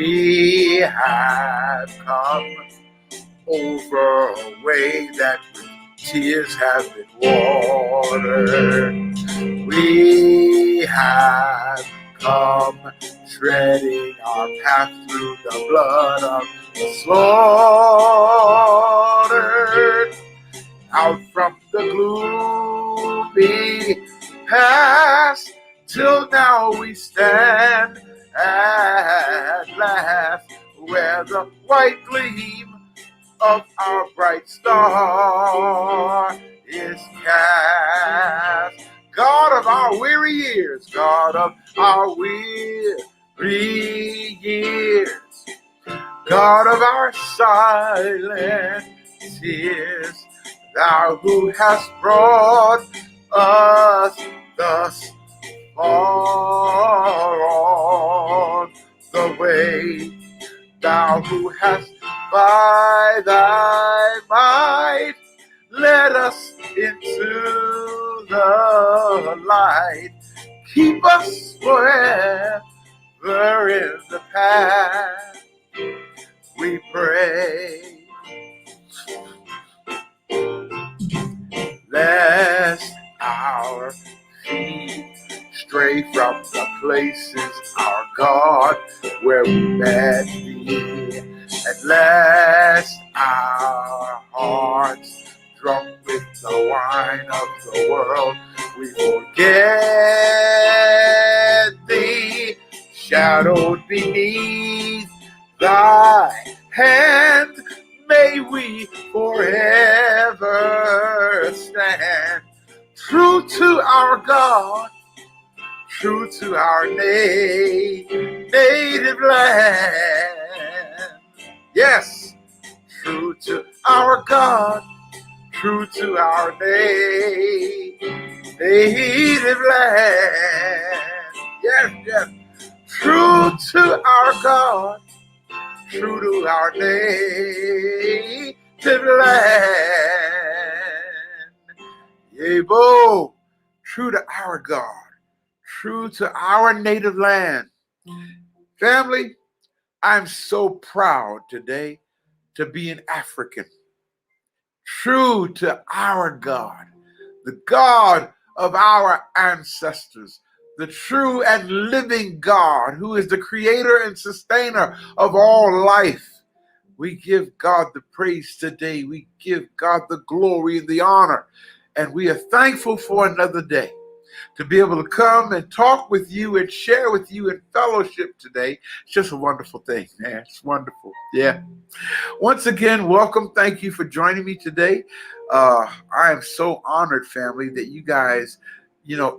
We have come over a way that with tears have been watered. We have come treading our path through the blood of the slaughtered. Out from the gloomy past till now we stand at last where the white gleam of our bright star is cast. God of our weary years, God of our weary years, God of our silent tears, Thou who hast brought us thus far on the way, Thou who hast by Thy might led us into the light. Keep us forever in the path, we pray. Lest our feet stray from the places, our God, where we met Thee, and lest our hearts, drunk with the wine of the world, we forget Thee, shadowed beneath Thy hand. May we forever stand true to our God, true to our native land. Yes, true to our God, true to our native land. Yes, yes, true to our God, true to our native land. Yea-bo, true to our God, true to our native land. Family, I'm so proud today to be an African. True to our God, the God of our ancestors, the true and living God who is the creator and sustainer of all life. We give God the praise today. We give God the glory and the honor. And we are thankful for another day to be able to come and talk with you and share with you in fellowship today. It's just a wonderful thing, man. It's wonderful. Yeah. Once again, welcome. Thank you for joining me today. I am so honored, family, that you guys,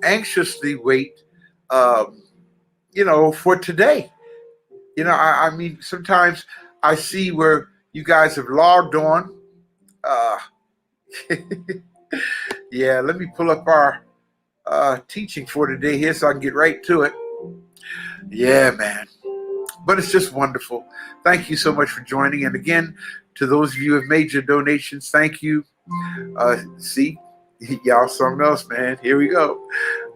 anxiously wait, for today. I mean, sometimes I see where you guys have logged on. Yeah, let me pull up our teaching for today here so I can get right to it. Yeah, man. But it's just wonderful. Thank you so much for joining. And again, to those of you who have made your donations, thank you. See, y'all something else, man. Here we go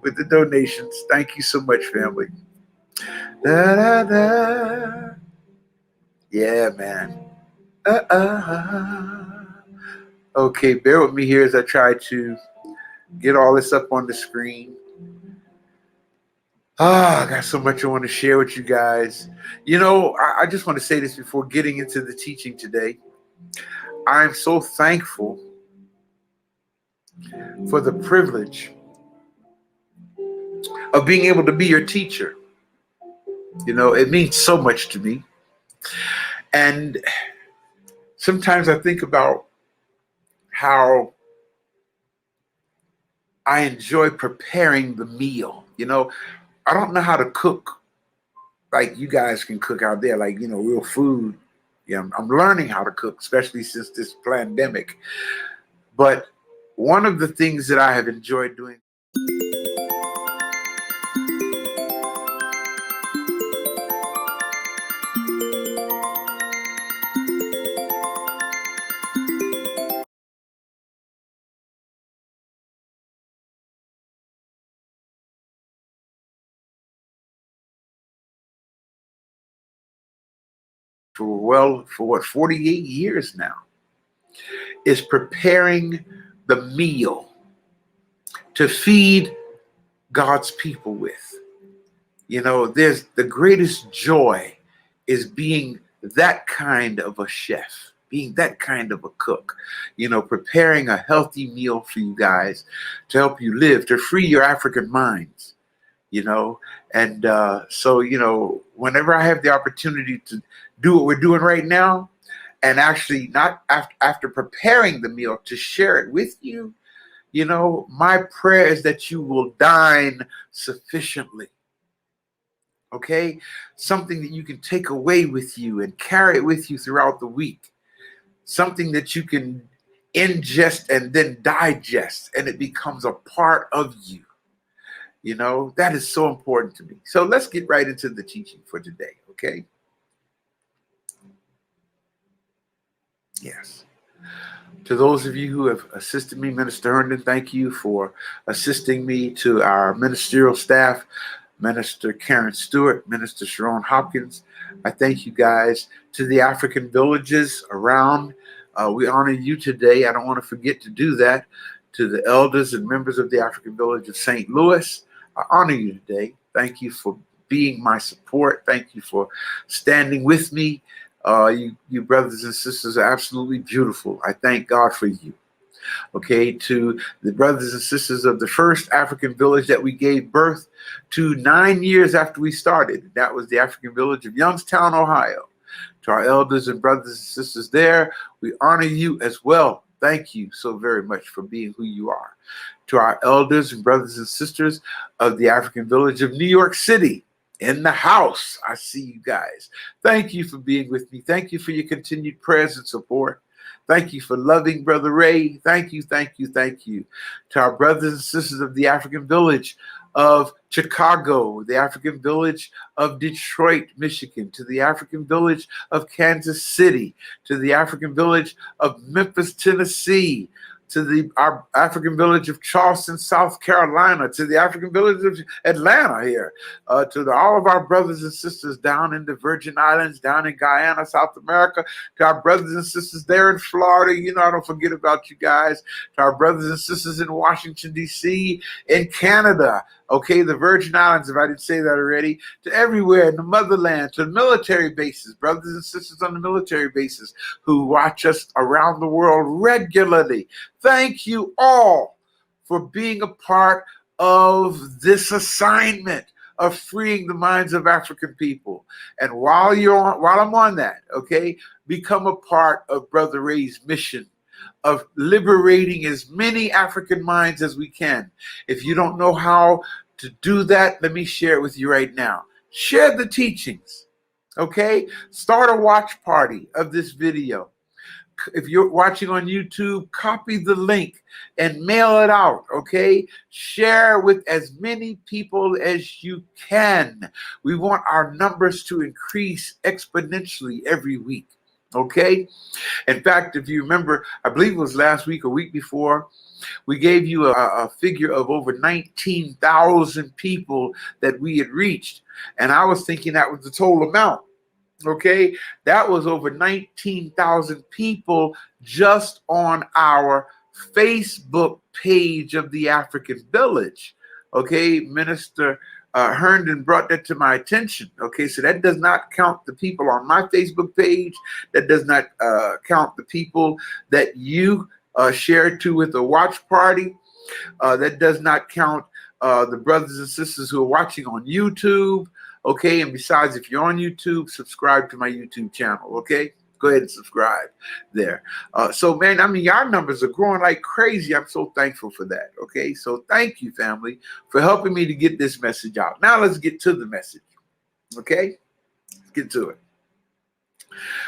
with the donations. Thank you so much, family. Da, da, da. Yeah, man. Okay, bear with me here as I try to get all this up on the screen. I got so much I want to share with you guys. I just want to say this before getting into the teaching today. I'm so thankful for the privilege of being able to be your teacher. It means so much to me. And sometimes I think about how I enjoy preparing the meal. I don't know how to cook like you guys can cook out there, like, real food. Yeah, I'm learning how to cook, especially since this pandemic. But one of the things that I have enjoyed doing for what, 48 years now, is preparing the meal to feed God's people with. You know, there's the greatest joy is being that kind of a chef, being that kind of a cook, you know, preparing a healthy meal for you guys to help you live, to free your African minds, you know. And so, you know, whenever I have the opportunity to do what we're doing right now, and actually not after preparing the meal to share it with you, you know, my prayer is that you will dine sufficiently. Okay? Something that you can take away with you and carry it with you throughout the week. Something that you can ingest and then digest, and it becomes a part of you. You know, that is so important to me. So let's get right into the teaching for today, okay? Yes. To those of you who have assisted me, Minister Herndon, thank you for assisting me. To our ministerial staff, Minister Karen Stewart, Minister Sharon Hopkins, I thank you guys. To the African villages around, we honor you today. I don't want to forget to do that. To the elders and members of the African village of St. Louis, I honor you today. Thank you for being my support. Thank you for standing with me. You brothers and sisters are absolutely beautiful. I thank God for you. Okay, to the brothers and sisters of the first African village that we gave birth to 9 years after we started. That was the African village of Youngstown, Ohio. To our elders and brothers and sisters there, we honor you as well. Thank you so very much for being who you are. To our elders and brothers and sisters of the African village of New York City, in the house, I see you guys. Thank you for being with me. Thank you for your continued prayers and support. Thank you for loving Brother Ray. Thank you, thank you, thank you. To our brothers and sisters of the African village of Chicago, the African village of Detroit, Michigan, to the African village of Kansas City, to the African village of Memphis, Tennessee, to our African village of Charleston, South Carolina, to the African village of Atlanta here, to all of our brothers and sisters down in the Virgin Islands, down in Guyana, South America, to our brothers and sisters there in Florida. You know, I don't forget about you guys. To our brothers and sisters in Washington, D.C., in Canada, okay, the Virgin Islands, if I didn't say that already, to everywhere in the motherland, to the military bases, brothers and sisters on the military bases who watch us around the world regularly. Thank you all for being a part of this assignment of freeing the minds of African people. And while I'm on that, okay, become a part of Brother Ray's mission of liberating as many African minds as we can. If you don't know how to do that, let me share it with you right now. Share the teachings, okay? Start a watch party of this video. If you're watching on YouTube, copy the link and mail it out, okay? Share with as many people as you can. We want our numbers to increase exponentially every week, okay? In fact, if you remember, I believe it was last week or week before, we gave you a figure of over 19,000 people that we had reached. And I was thinking that was the total amount. Okay, that was over 19,000 people just on our Facebook page of the African Village. Okay, Minister Herndon brought that to my attention. Okay, so that does not count the people on my Facebook page. That does not count the people that you shared to with the watch party. That does not count the brothers and sisters who are watching on YouTube. Okay, and besides, if you're on YouTube, subscribe to my YouTube channel, okay? Go ahead and subscribe there. So, man, I mean, our numbers are growing like crazy. I'm so thankful for that, okay? So thank you, family, for helping me to get this message out. Now let's get to the message, okay? Let's get to it.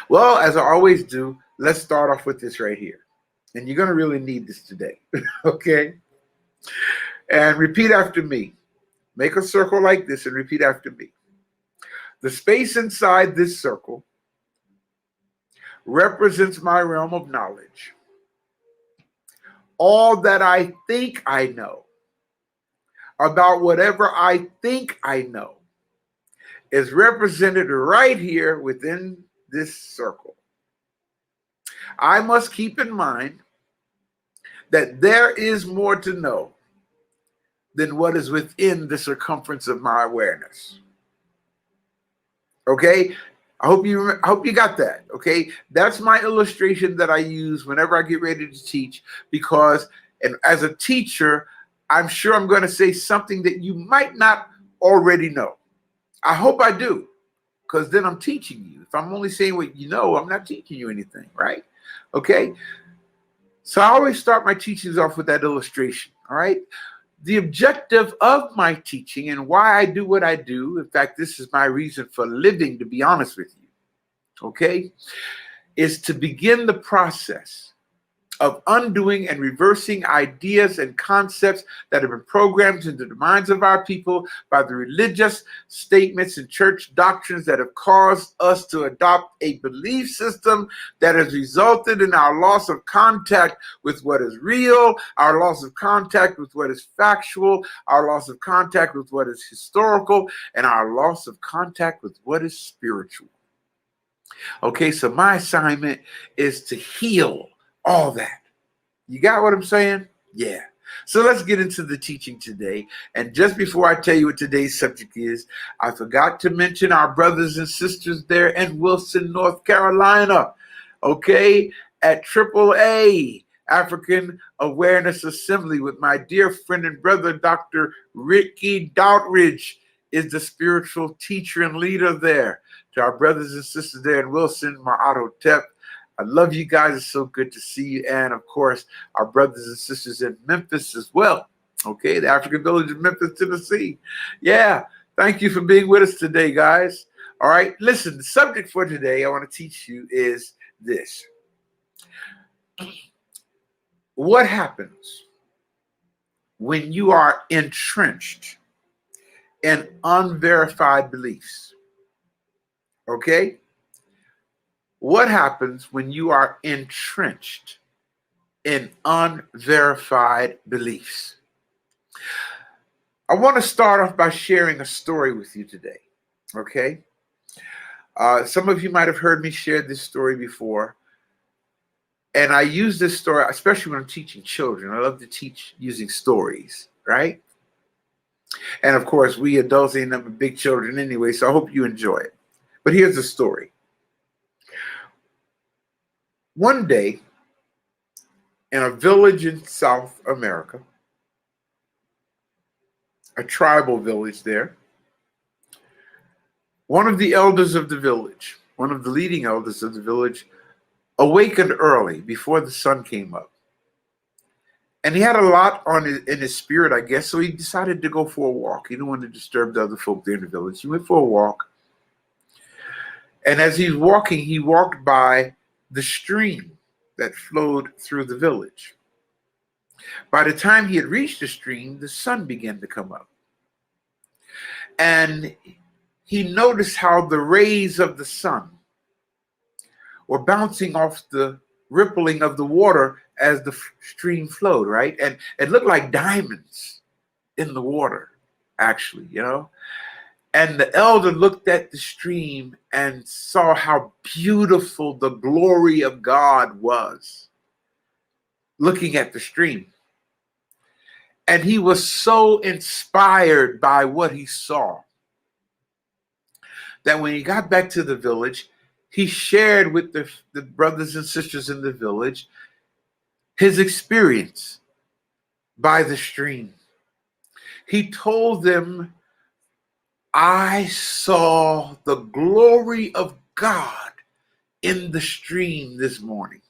Well, as I always do, let's start off with this right here. And you're going to really need this today, okay? And repeat after me. Make a circle like this and repeat after me. The space inside this circle represents my realm of knowledge. All that I think I know about whatever I think I know is represented right here within this circle. I must keep in mind that there is more to know than what is within the circumference of my awareness. Okay? I hope you got that. Okay? That's my illustration that I use whenever I get ready to teach, because and as a teacher, I'm sure I'm going to say something that you might not already know. I hope I do, because then I'm teaching you. If I'm only saying what you know, I'm not teaching you anything, right? Okay? So I always start my teachings off with that illustration, all right? The objective of my teaching and why I do what I do, in fact, this is my reason for living, to be honest with you, okay, is to begin the process of undoing and reversing ideas and concepts that have been programmed into the minds of our people by the religious statements and church doctrines that have caused us to adopt a belief system that has resulted in our loss of contact with what is real, our loss of contact with what is factual, our loss of contact with what is historical, and our loss of contact with what is spiritual. Okay, so my assignment is to heal all that. You got what I'm saying? Yeah. So let's get into the teaching today. And just before I tell you what today's subject is, I forgot to mention our brothers and sisters there in Wilson, North Carolina. Okay, at AAA, African Awareness Assembly, with my dear friend and brother, Dr. Ricky Doutridge, is the spiritual teacher and leader there. To our brothers and sisters there in Wilson, Ma'ato Tep, I love you guys. It's so good to see you. And of course, our brothers and sisters in Memphis as well. Okay, the African Village of Memphis, Tennessee. Yeah, thank you for being with us today, guys. All right, listen, the subject for today I want to teach you is this. What happens when you are entrenched in unverified beliefs? Okay? What happens when you are entrenched in unverified beliefs? I want to start off by sharing a story with you today, okay? Some of you might have heard me share this story before, and I use this story, especially when I'm teaching children. I love to teach using stories, right? And of course, we adults ain't nothing but big children anyway, so I hope you enjoy it. But here's the story. One day, in a village in South America, a tribal village there, one of the elders of the village, one of the leading elders of the village, awakened early before the sun came up. And he had a lot in his spirit, I guess, so he decided to go for a walk. He didn't want to disturb the other folk there in the village. He went for a walk. And as he's walking, he walked by the stream that flowed through the village. By the time he had reached the stream, the sun began to come up. And he noticed how the rays of the sun were bouncing off the rippling of the water as the stream flowed, right? And it looked like diamonds in the water, actually, you know? And the elder looked at the stream and saw how beautiful the glory of God was, looking at the stream. And he was so inspired by what he saw that when he got back to the village, he shared with the brothers and sisters in the village his experience by the stream. He told them, I saw the glory of God in the stream this morning.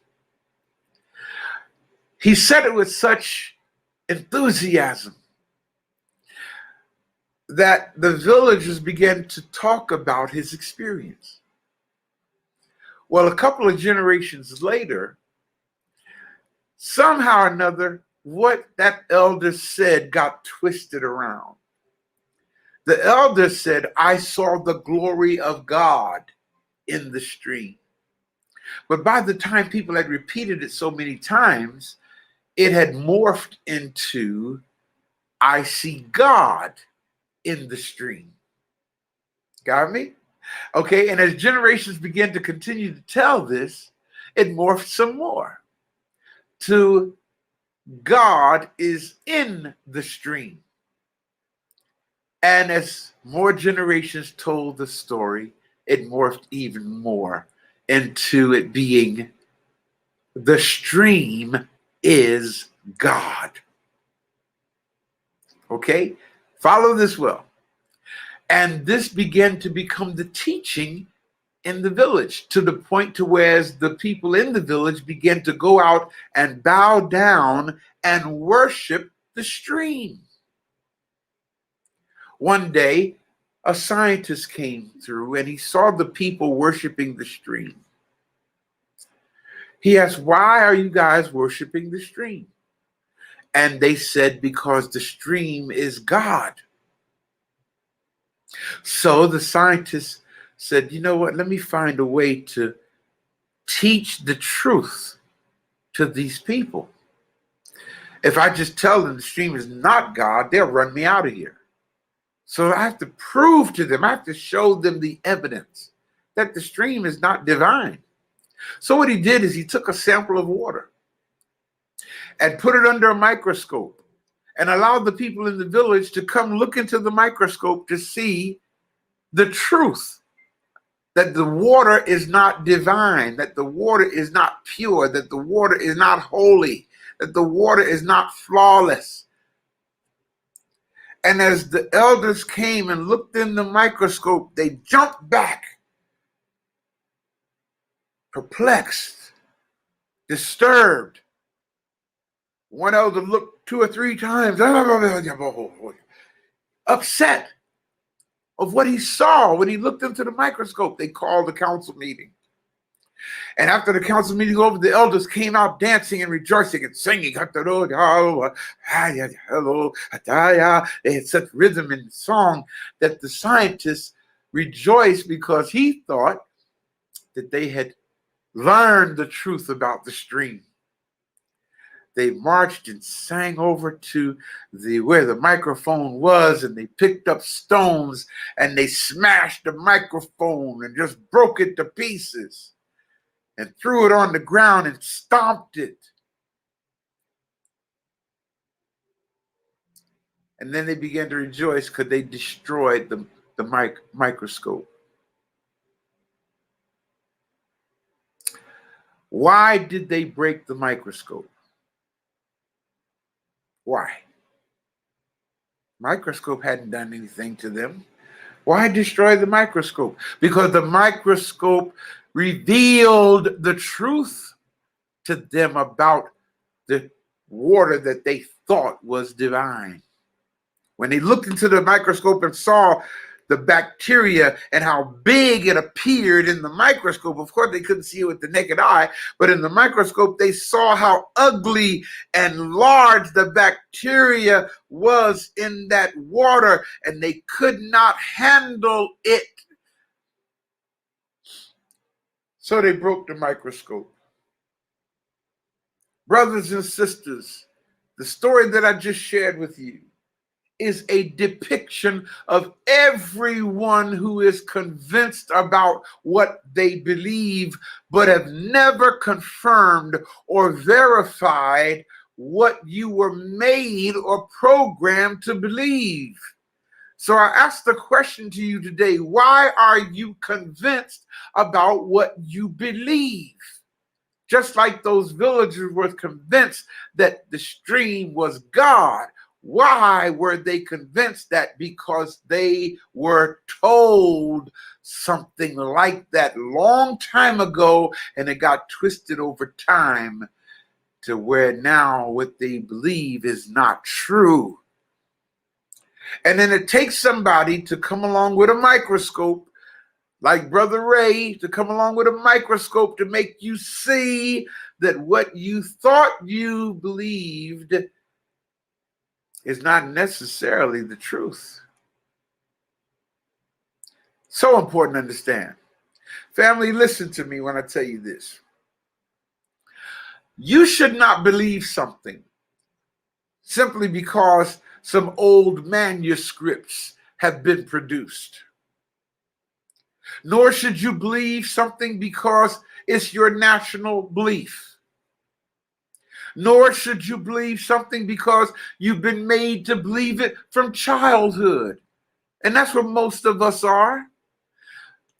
He said it with such enthusiasm that the villagers began to talk about his experience. Well, a couple of generations later, somehow or another, what that elder said got twisted around. The elder said, I saw the glory of God in the stream. But by the time people had repeated it so many times, it had morphed into, I see God in the stream. Got me? Okay, and as generations begin to continue to tell this, it morphs some more to God is in the stream. And as more generations told the story, it morphed even more into it being the stream is God. Okay? Follow this well. And this began to become the teaching in the village, to the point to where the people in the village began to go out and bow down and worship the stream. One day, a scientist came through and he saw the people worshiping the stream. He asked, "Why are you guys worshiping the stream?" And they said, "Because the stream is God." So the scientist said, "You know what? Let me find a way to teach the truth to these people. If I just tell them the stream is not God, they'll run me out of here. So I have to prove to them, I have to show them the evidence that the stream is not divine." So what he did is he took a sample of water and put it under a microscope and allowed the people in the village to come look into the microscope to see the truth, that the water is not divine, that the water is not pure, that the water is not holy, that the water is not flawless. And as the elders came and looked in the microscope, they jumped back, perplexed, disturbed. One elder looked 2 or 3 times, upset of what he saw when he looked into the microscope. They called a council meeting. And after the council meeting over, the elders came out dancing and rejoicing and singing. They had such rhythm and song that the scientists rejoiced because he thought that they had learned the truth about the stream. They marched and sang over to where the microphone was, and they picked up stones and they smashed the microphone and just broke it to pieces and threw it on the ground and stomped it. And then they began to rejoice because they destroyed the microscope. Why did they break the microscope? Why? Microscope hadn't done anything to them. Why destroy the microscope? Because the microscope revealed the truth to them about the water that they thought was divine. When they looked into the microscope and saw the bacteria and how big it appeared in the microscope, of course they couldn't see it with the naked eye, but in the microscope they saw how ugly and large the bacteria was in that water, and they could not handle it. So they broke the microscope. Brothers and sisters, the story that I just shared with you is a depiction of everyone who is convinced about what they believe, but have never confirmed or verified what you were made or programmed to believe. So I ask the question to you today: why are you convinced about what you believe? Just like those villagers were convinced that the stream was God. Why were they convinced that? Because they were told something like that long time ago, and it got twisted over time to where now what they believe is not true. And then it takes somebody to come along with a microscope, like Brother Ray, to come along with a microscope to make you see that what you thought you believed is not necessarily the truth. So important to understand. Family, listen to me when I tell you this. You should not believe something simply because some old manuscripts have been produced. Nor should you believe something because it's your national belief. Nor should you believe something because you've been made to believe it from childhood. And that's what most of us are.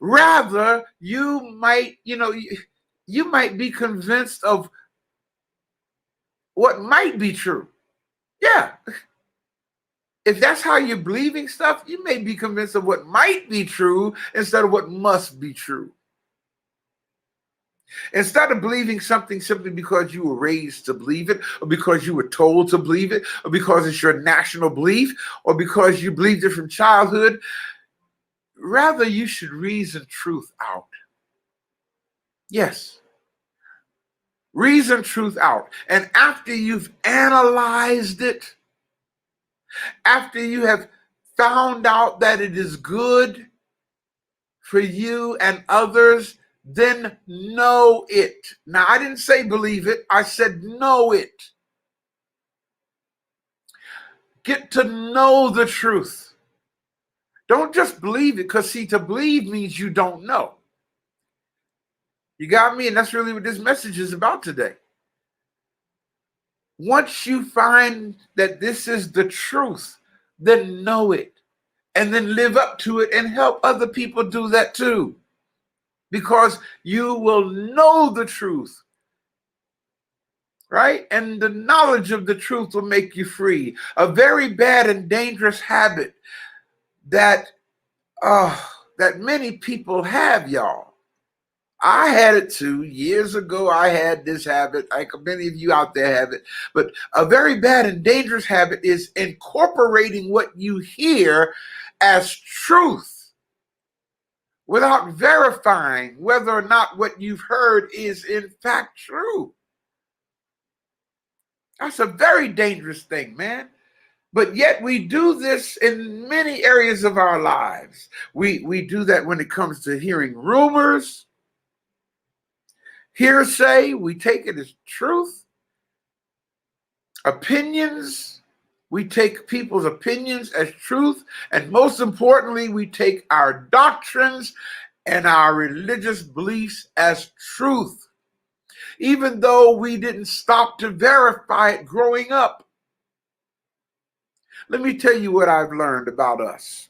Rather, you might be convinced of what might be true. Yeah. If that's how you're believing stuff, you may be convinced of what might be true instead of what must be true. Instead of believing something simply because you were raised to believe it, or because you were told to believe it, or because it's your national belief, or because you believed it from childhood, rather you should reason truth out. Yes. Reason truth out. And after you've analyzed it, after you have found out that it is good for you and others, then know it. Now, I didn't say believe it. I said know it. Get to know the truth. Don't just believe it, because see, to believe means you don't know. You got me? And that's really what this message is about today. Once you find that this is the truth, then know it and then live up to it and help other people do that too. Because you will know the truth, right? And the knowledge of the truth will make you free. A very bad and dangerous habit that many people have, y'all. I had it too. Years ago, I had this habit. Like many of you out there have it. But a very bad and dangerous habit is incorporating what you hear as truth without verifying whether or not what you've heard is in fact true. That's a very dangerous thing, man. But yet we do this in many areas of our lives. We do that when it comes to hearing rumors. Hearsay, we take it as truth. Opinions, we take people's opinions as truth. And most importantly, we take our doctrines and our religious beliefs as truth, even though we didn't stop to verify it growing up. Let me tell you what I've learned about us.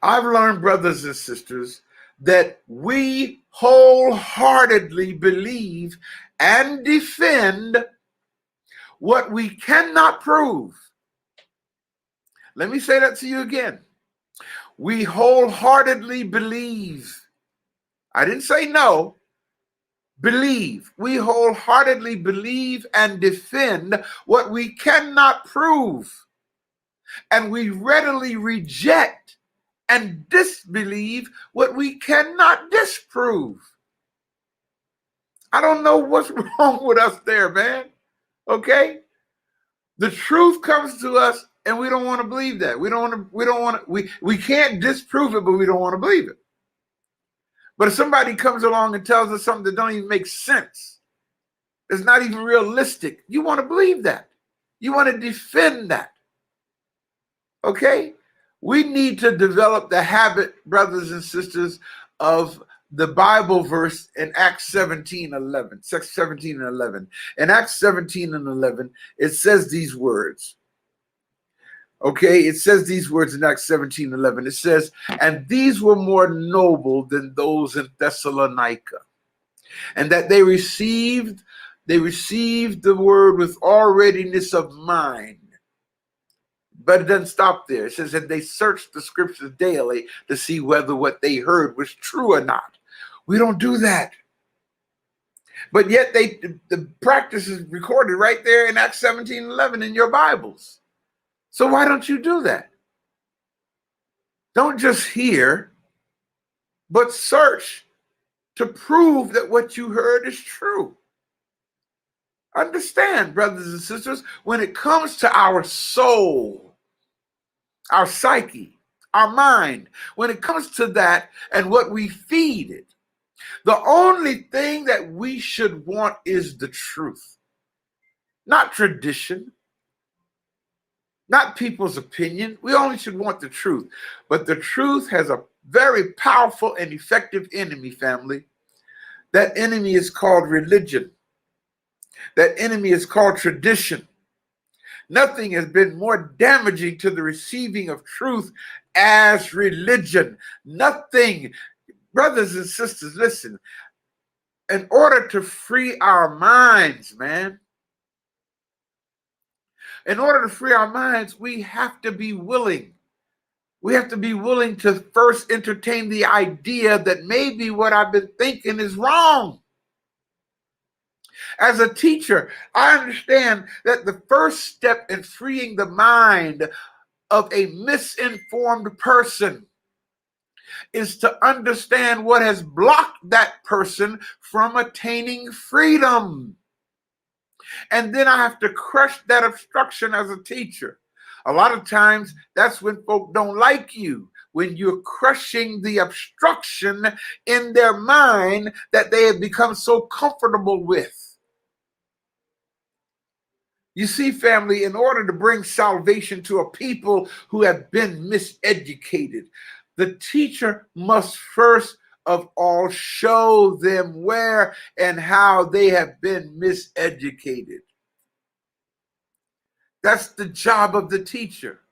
I've learned, brothers and sisters, that we wholeheartedly believe and defend what we cannot prove. Let me say that to you again. We wholeheartedly believe. I didn't say no. Believe. We wholeheartedly believe and defend what we cannot prove. And we readily reject and disbelieve what we cannot disprove. I don't know what's wrong with us there, man. Okay? The truth comes to us and we don't want to believe that. We can't disprove it, but we don't want to believe it. But if somebody comes along and tells us something that don't even make sense, it's not even realistic, you want to believe that. You want to defend that. Okay? We need to develop the habit, brothers and sisters, of the Bible verse in Acts 17:11. In Acts 17:11, it says these words. Okay, it says these words in Acts 17:11. It says, and these were more noble than those in Thessalonica, and that they received the word with all readiness of mind. But it doesn't stop there. It says that they searched the scriptures daily to see whether what they heard was true or not. We don't do that. But yet the practice is recorded right there in Acts 17:11 in your Bibles. So why don't you do that? Don't just hear, but search to prove that what you heard is true. Understand, brothers and sisters, when it comes to our soul, our psyche, our mind, when it comes to that and what we feed it, the only thing that we should want is the truth, not tradition, not people's opinion. We only should want the truth. But the truth has a very powerful and effective enemy, family. That enemy is called religion. That enemy is called tradition. Nothing has been more damaging to the receiving of truth as religion. Nothing. Brothers and sisters, listen. In order to free our minds, man, in order to free our minds, we have to be willing. We have to be willing to first entertain the idea that maybe what I've been thinking is wrong. As a teacher, I understand that the first step in freeing the mind of a misinformed person is to understand what has blocked that person from attaining freedom. And then I have to crush that obstruction as a teacher. A lot of times that's when folk don't like you, when you're crushing the obstruction in their mind that they have become so comfortable with. You see, family, in order to bring salvation to a people who have been miseducated, the teacher must first of all show them where and how they have been miseducated. That's the job of the teacher.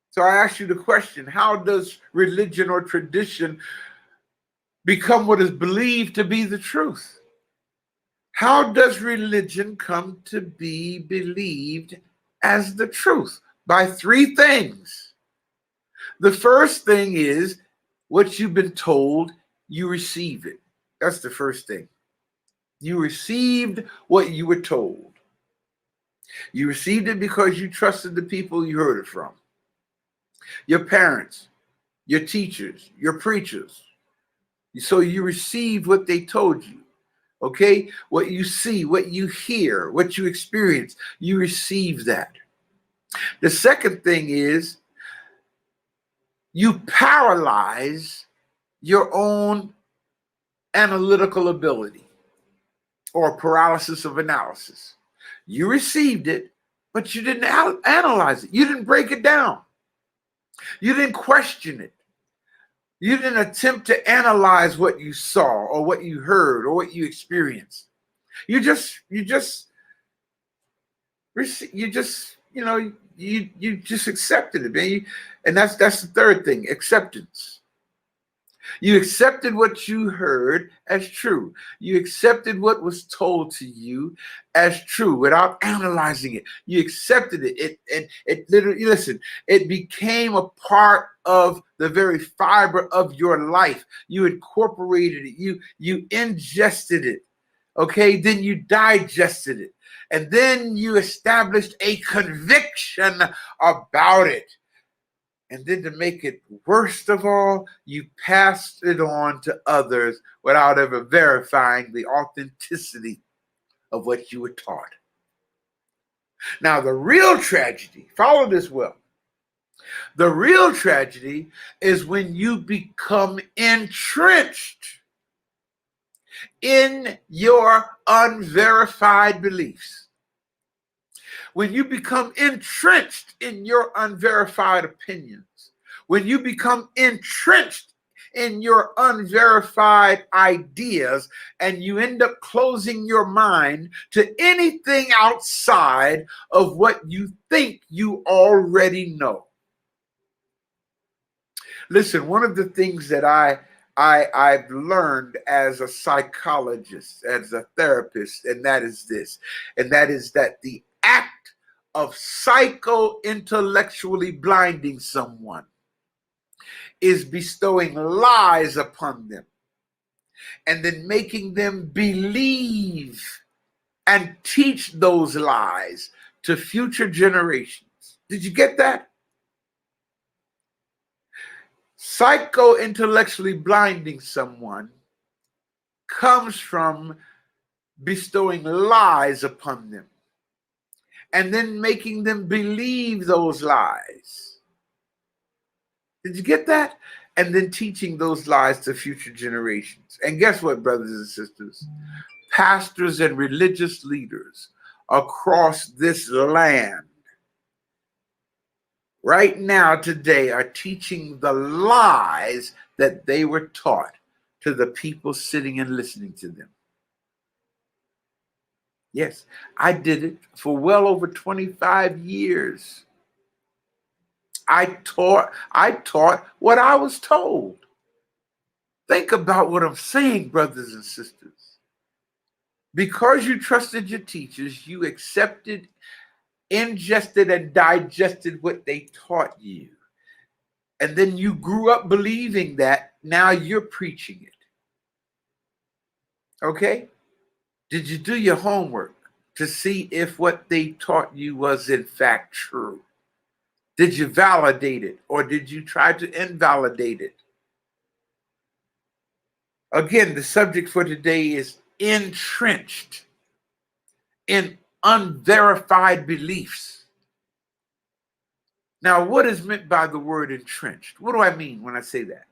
So I ask you the question, how does religion or tradition become what is believed to be the truth? How does religion come to be believed as the truth? By three things. The first thing is what you've been told, you receive it. That's the first thing. You received what you were told. You received it because you trusted the people you heard it from. Your parents, your teachers, your preachers. So you received what they told you. Okay, what you see, what you hear, what you experience, you receive that. The second thing is you paralyze your own analytical ability or paralysis of analysis. You received it, but you didn't analyze it. You didn't break it down. You didn't question it. You didn't attempt to analyze what you saw or what you heard or what you experienced. You just accepted it, man. And that's the third thing, acceptance. You accepted what you heard as true. You accepted what was told to you as true without analyzing it. You accepted it. It literally, listen, it became a part of the very fiber of your life. You incorporated it. You ingested it. Okay, then you digested it. And then you established a conviction about it. And then to make it worst of all, you passed it on to others without ever verifying the authenticity of what you were taught. Now, the real tragedy, follow this well. The real tragedy is when you become entrenched in your unverified beliefs. When you become entrenched in your unverified opinions, when you become entrenched in your unverified ideas, and you end up closing your mind to anything outside of what you think you already know. Listen, one of the things that I've learned as a psychologist, as a therapist, and that is this, and that is that the act of psycho-intellectually blinding someone is bestowing lies upon them and then making them believe and teach those lies to future generations. Did you get that? Psycho-intellectually blinding someone comes from bestowing lies upon them and then making them believe those lies. Did you get that? And then teaching those lies to future generations. And guess what, brothers and sisters? Pastors and religious leaders across this land right now today are teaching the lies that they were taught to the people sitting and listening to them. Yes, I did it for well over 25 years. I taught what I was told. Think about what I'm saying, brothers and sisters. Because you trusted your teachers, you accepted, ingested, and digested what they taught you. And then you grew up believing that. Now you're preaching it. Okay? Did you do your homework to see if what they taught you was in fact true? Did you validate it, or did you try to invalidate it? Again, the subject for today is entrenched in unverified beliefs. Now, what is meant by the word entrenched? What do I mean when I say that?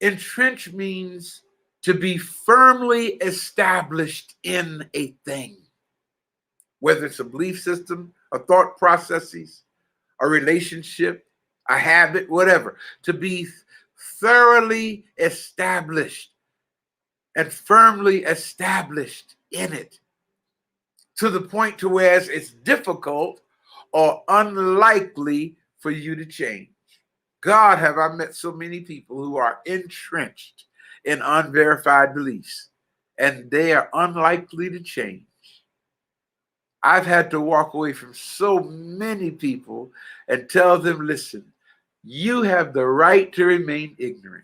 Entrenched means to be firmly established in a thing, whether it's a belief system, a thought processes, a relationship, a habit, whatever. To be thoroughly established and firmly established in it, to the point to where it's difficult or unlikely for you to change. God, have I met so many people who are entrenched in unverified beliefs, and they are unlikely to change. I've had to walk away from so many people and tell them, listen, you have the right to remain ignorant.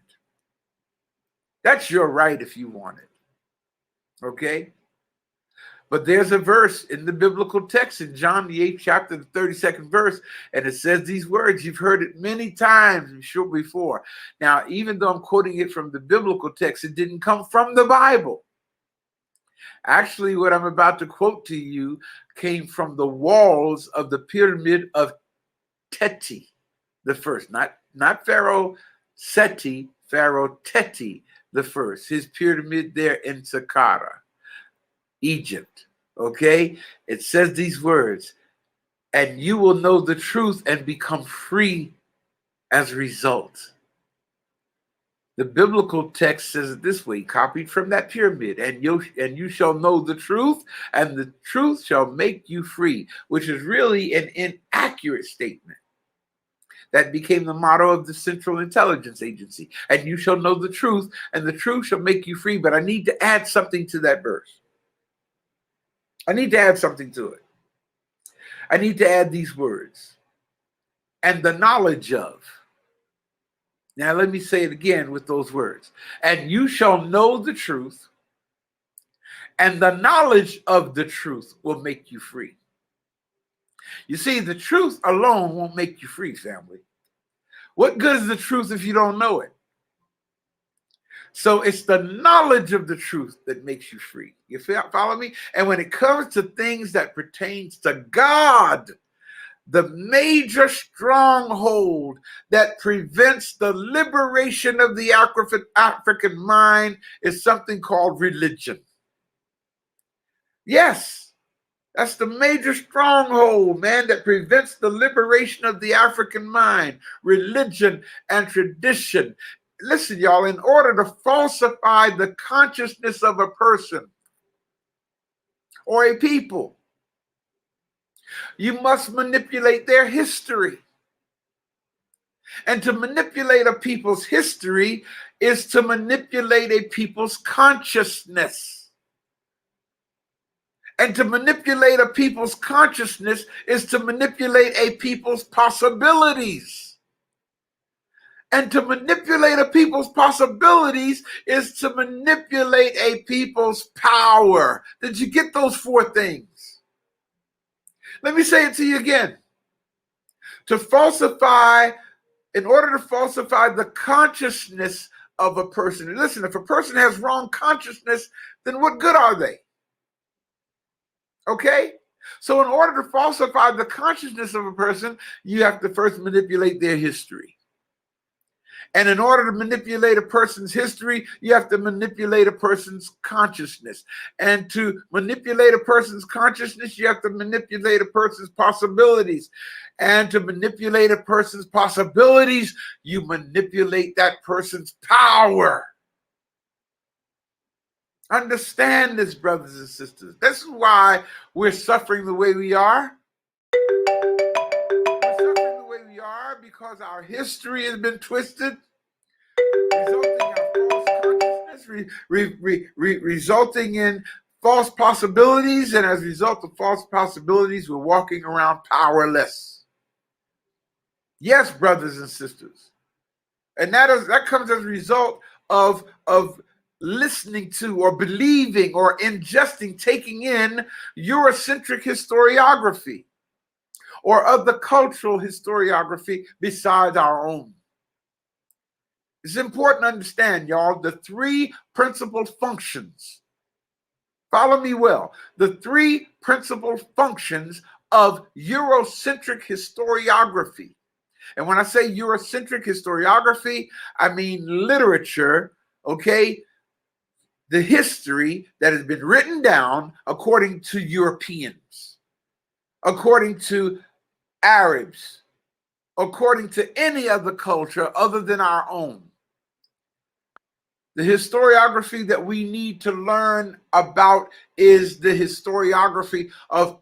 That's your right if you want it. Okay? But there's a verse in the biblical text in John, the 8th chapter, the 32nd verse, and it says these words. You've heard it many times, I'm sure, before. Now, even though I'm quoting it from the biblical text, it didn't come from the Bible. Actually, what I'm about to quote to you came from the walls of the pyramid of Teti the first, not Pharaoh Seti, Pharaoh Teti the first, his pyramid there in Saqqara, Egypt. Okay, it says these words, and you will know the truth and become free as a result. The biblical text says it this way, copied from that pyramid, and you shall know the truth, and the truth shall make you free, which is really an inaccurate statement. That became the motto of the Central Intelligence Agency. And you shall know the truth, and the truth shall make you free. But I need to add something to that verse. I need to add something to it. I need to add these words. And the knowledge of. Now let me say it again with those words. And you shall know the truth, and the knowledge of the truth will make you free. You see, the truth alone won't make you free, family. What good is the truth if you don't know it? So it's the knowledge of the truth that makes you free. You follow me? And when it comes to things that pertains to God, the major stronghold that prevents the liberation of the African mind is something called religion. Yes, that's the major stronghold, man, that prevents the liberation of the African mind, religion and tradition. Listen, y'all, in order to falsify the consciousness of a person or a people, you must manipulate their history. And to manipulate a people's history is to manipulate a people's consciousness. And to manipulate a people's consciousness is to manipulate a people's possibilities. And to manipulate a people's possibilities is to manipulate a people's power. Did you get those four things? Let me say it to you again. To falsify, in order to falsify the consciousness of a person. Listen, if a person has wrong consciousness, then what good are they? Okay? So in order to falsify the consciousness of a person, you have to first manipulate their history. And in order to manipulate a person's history, you have to manipulate a person's consciousness. And to manipulate a person's consciousness, you have to manipulate a person's possibilities. And to manipulate a person's possibilities, you manipulate that person's power. Understand this, brothers and sisters. This is why we're suffering the way we are. We're suffering the way we are because our history has been twisted, resulting in false consciousness, resulting in false possibilities, and as a result of false possibilities, we're walking around powerless. Yes, brothers and sisters. And that comes as a result of listening to or believing or ingesting, taking in Eurocentric historiography or other cultural historiography besides our own. It's important to understand, y'all, the three principal functions. Follow me well. The three principal functions of Eurocentric historiography. And when I say Eurocentric historiography, I mean literature, okay? The history that has been written down according to Europeans, according to Arabs, according to any other culture other than our own. The historiography that we need to learn about is the historiography of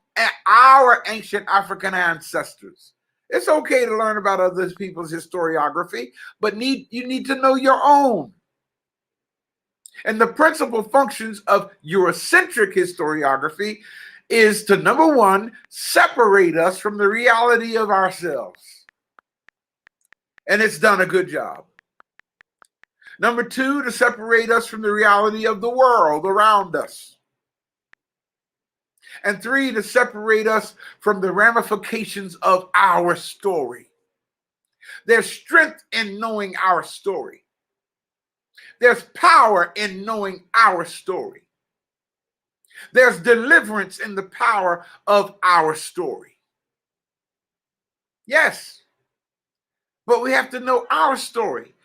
our ancient African ancestors. It's okay to learn about other people's historiography, but you need to know your own. And the principal functions of Eurocentric historiography is to, number one, separate us from the reality of ourselves. And it's done a good job. Number two, to separate us from the reality of the world around us. And three, to separate us from the ramifications of our story. There's strength in knowing our story. There's power in knowing our story. There's deliverance in the power of our story. Yes, but we have to know our story.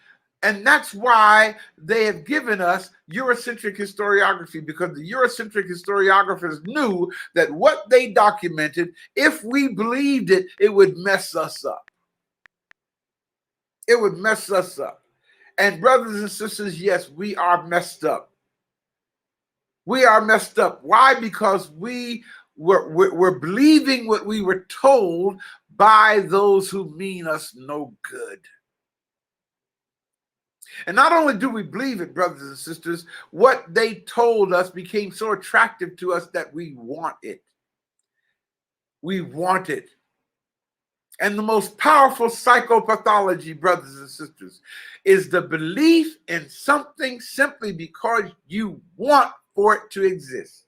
And that's why they have given us Eurocentric historiography, because the Eurocentric historiographers knew that what they documented, if we believed it, it would mess us up. It would mess us up. And brothers and sisters, yes, we are messed up. We are messed up. Why? Because we're believing what we were told by those who mean us no good. And not only do we believe it, brothers and sisters, what they told us became so attractive to us that we want it. We want it. And the most powerful psychopathology, brothers and sisters, is the belief in something simply because you want for it to exist.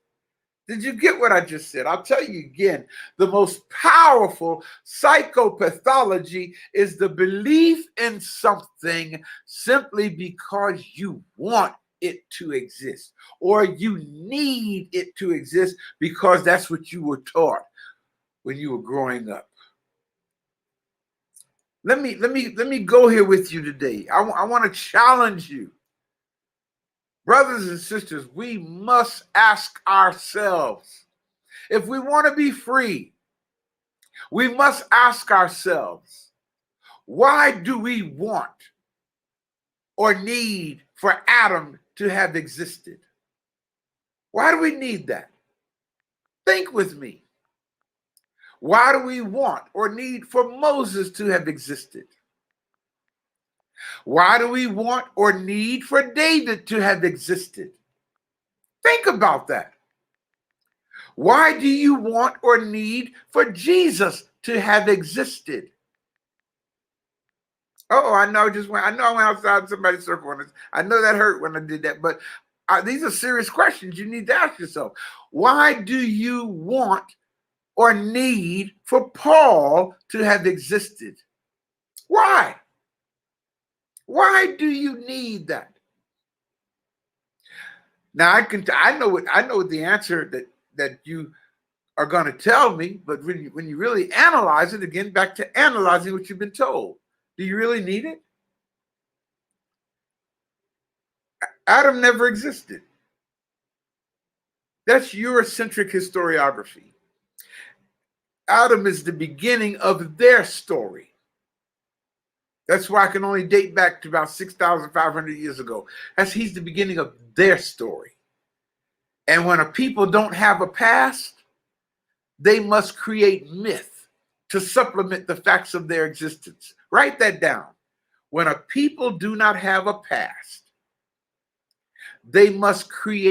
Did you get what I just said? I'll tell you again. The most powerful psychopathology is the belief in something simply because you want it to exist, or you need it to exist because that's what you were taught when you were growing up. Let me go here with you today. I want to challenge you. Brothers and sisters, we must ask ourselves, if we want to be free, we must ask ourselves, why do we want or need for Adam to have existed? Why do we need that? Think with me. Why do we want or need for Moses to have existed? Why do we want or need for David to have existed? Think about that. Why do you want or need for Jesus to have existed? Oh, I know. I know I went outside somebody's circle on this. I know that hurt when I did that, but these are serious questions you need to ask yourself. Why do you want or need for Paul to have existed? Why? Why do you need that? Now I know what the answer that you are going to tell me, but when you really analyze it, again, back to analyzing what you've been told, do you really need it? Adam never existed. That's Eurocentric historiography. Adam is the beginning of their story. That's why I can only date back to about 6,500 years ago. He's the beginning of their story. And when a people don't have a past, they must create myth to supplement the facts of their existence. Write that down. When a people do not have a past, they must create